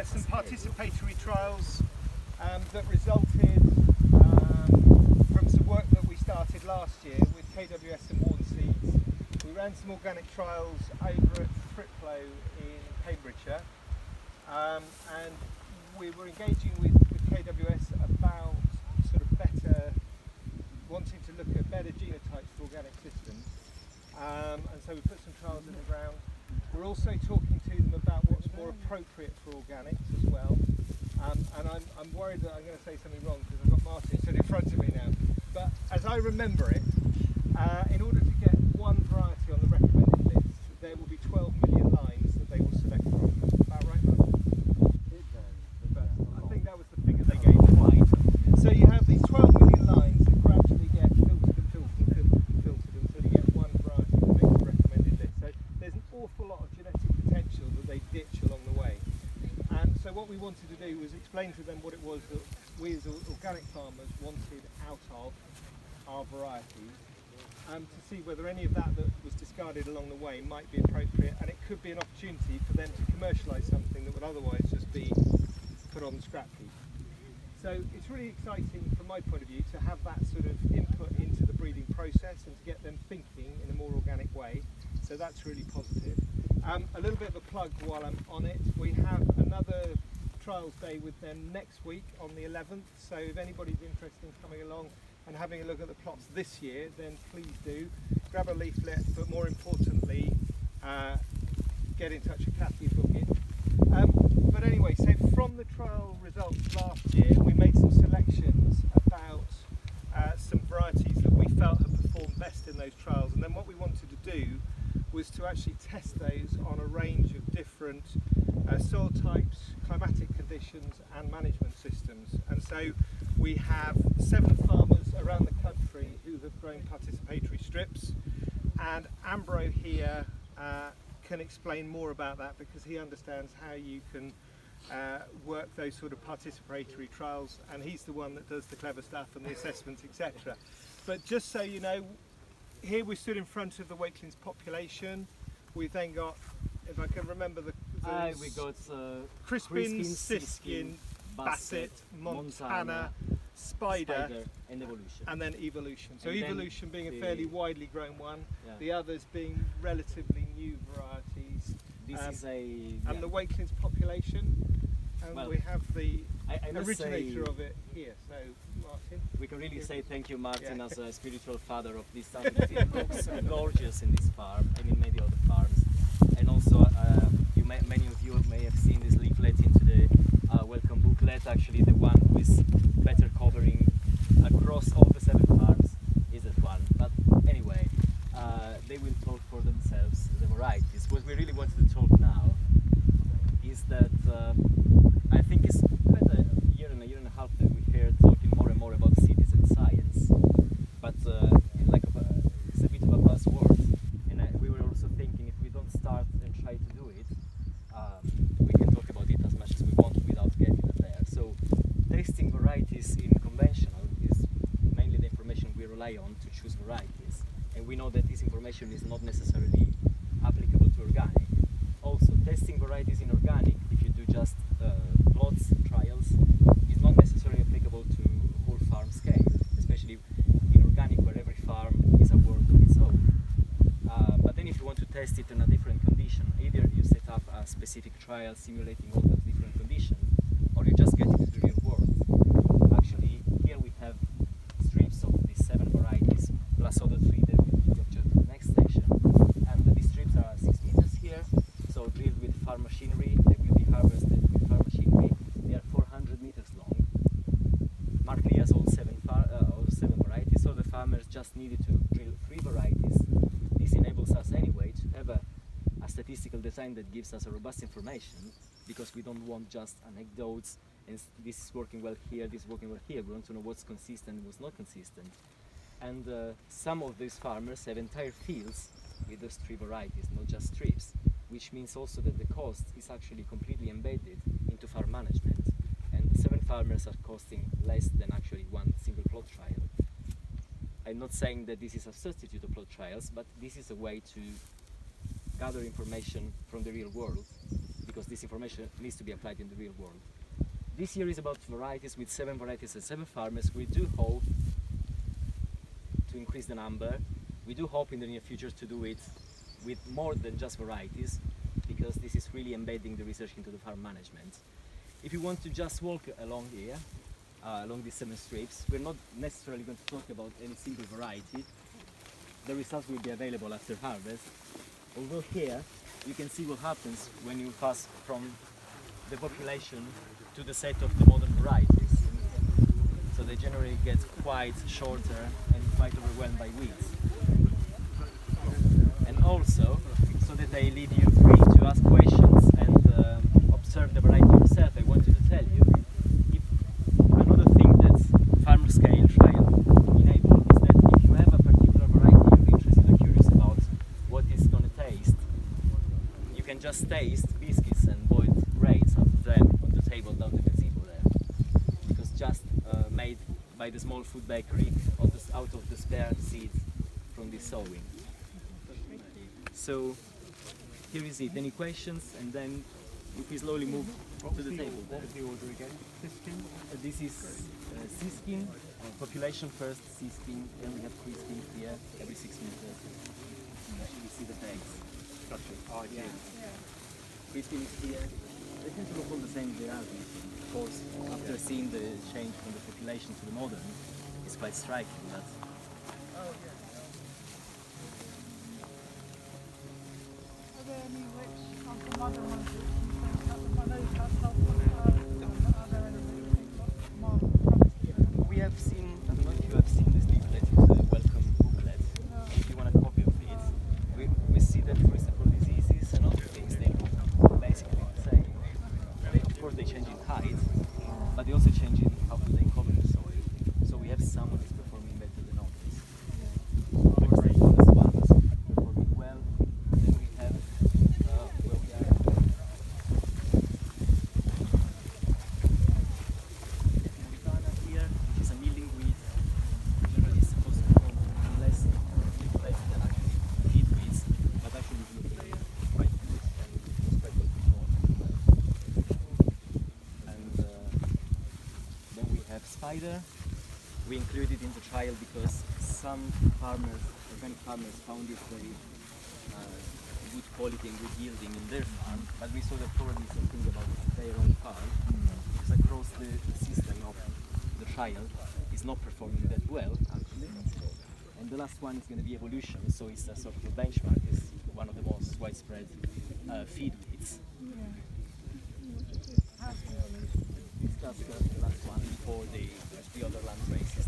some participatory trials that resulted from some work that we started last year with KWS and Warden Seeds. We ran some organic trials over at Friplow in Cambridgeshire, and we were engaging with KWS about sort of wanting to look at better genotypes for organic systems, and so we put some trials in the ground. We're also talking to them about what's more appropriate for organics as well, and I'm worried that I'm going to say something wrong because I've got Martin sitting in front of me now, but as I remember it, in order to get one variety on the recommended list, there will be 12 million lines that they will select from. About right, Martin? I think that was the figure they gave. Right. So you have these 12 million lines that gradually get filtered and filtered and filtered and filtered until you get one variety that makes the recommended list. So there's an awful lot of genetic potential that they ditch along the way. And so what we wanted to do was explain to them what it was that we as organic farmers wanted out of our varieties, to see whether any of that was discarded along the way might be appropriate, and it could be an opportunity for them to commercialise something that would otherwise just be put on the scrap heap. So it's really exciting from my point of view to have that sort of input into the breeding process and to get them thinking in a more organic way. So that's really positive. A little bit of a plug while I'm on it, we have another trials day with them next week on the 11th, so if anybody's interested in coming along and having a look at the plots this year, then please do. Grab a leaflet, but more importantly, get in touch with Kathy, book it. But anyway, so from the trial results last year, we made some selections about some varieties that we felt had performed best in those trials, and then what we wanted to do was to actually test those on a range of different soil types, climatic conditions and management systems. And so we have 7 farmers around the country who have grown participatory strips, and Ambro here can explain more about that because he understands how you can work those sort of participatory trials, and he's the one that does the clever stuff and the assessments, etc. But just so you know, here we stood in front of the Wakelins population. We've then got, if I can remember we got Crispin, Siskin, Basset, Montana, Spider and Evolution. And then Evolution. So and Evolution being a fairly widely grown one, the others being relatively new varieties. This is and the Wakelins population, and we have the originator of it here. So Martin, we can really say thank you, Martin, as a spiritual father of this stuff. It looks gorgeous in this farm and in many other farms. And also, many of you may have seen this leaflet into the welcome booklet. Actually, the one who is better covering across all the 7 farms is that one. But anyway, they will talk for themselves, the varieties. What we really wanted to talk now is that I think it's about a year and a half that we heard talking more and more about cities and science, but it's a bit of a buzzword, and we were also thinking if we don't start and try to do it, we can talk about it as much as we want without getting it there. So tasting varieties in conventional is mainly the information we rely on to choose varieties, and we know that this information is not necessarily applicable to organic. Also, testing varieties in organic, if you do just plots, trials, is not necessarily applicable to whole farm scale, especially in organic where every farm is a world of its own. But then if you want to test it in a different condition, either you set up a specific trial simulating all those different conditions, or you just get it to the real world. Actually, here we have strips of these 7 varieties, plus other 3 that will be captured in the next section. And these strips are 6 meters here, so drilled with farm machinery. They will be harvested with farm machinery. They are 400 meters long. Mark Lee has all 7 varieties, so the farmers just needed to drill 3 varieties. This enables us anyway to have a statistical design that gives us a robust information, because we don't want just anecdotes and this is working well here, this is working well here. We want to know what's consistent and what's not consistent. And some of these farmers have entire fields with those 3 varieties, not just strips, which means also that the cost is actually completely embedded into farm management, and the 7 farmers are costing less than actually one single plot trial. I'm not saying that this is a substitute of plot trials, but this is a way to gather information from the real world because this information needs to be applied in the real world. This year is about varieties, with 7 varieties and 7 farmers. We do hope to increase the number. We do hope in the near future to do it with more than just varieties, because this is really embedding the research into the farm management. If you want to just walk along here, along these 7 strips, we're not necessarily going to talk about any single variety. The results will be available after harvest. Although here you can see what happens when you pass from the population to the set of the modern varieties. So they generally get quite shorter and quite overwhelmed by weeds. And also, so that I leave you free to ask questions and observe the variety yourself, I wanted to tell you, if another thing that farm scale trial enable is that if you have a particular variety you're interested or curious about what it's going to taste, you can just taste biscuits and boiled grains out of them on the table down the gazebo there. Because just made by the small food bakery out of the spare seeds from this sowing. So here is it. Any questions? And then if we slowly move to the table. What was the order again? Siskin? This is siskin, population first, siskin, then we have crisping here every 6 meters. Actually, see the bags. Gotcha. Oh, yeah. Crisping is here. They tend to look all the same as they are. Of course, after seeing the change from the population to the modern, it's quite striking that. Are there any which are the modern ones which you think that I know that's helpful, are there any that you think are more promising? We have seen, I don't know if you have seen this leaflet, it's the welcome booklet. If you want a copy of it, we see that for example diseases and other things, they look basically the same. Of course they change in height, but they also change in how do they cover the soil. So we have some that is performing better than others. For example, this one is performing well. Then we have where we are. Montana here, which is a milling weed. Generally it's supposed to perform less than actually feed weeds, but actually it's looking quite good and it was quite good before. And then we have spider. We included in the trial because some farmers, organic farmers, found it very good quality and good yielding in their farm, but we saw that probably something about their own farm, because across the system of the trial is not performing that well actually. And the last one is going to be evolution, so it's a sort of a benchmark, it's one of the most widespread feed weeds. It's just the last one before the other land races.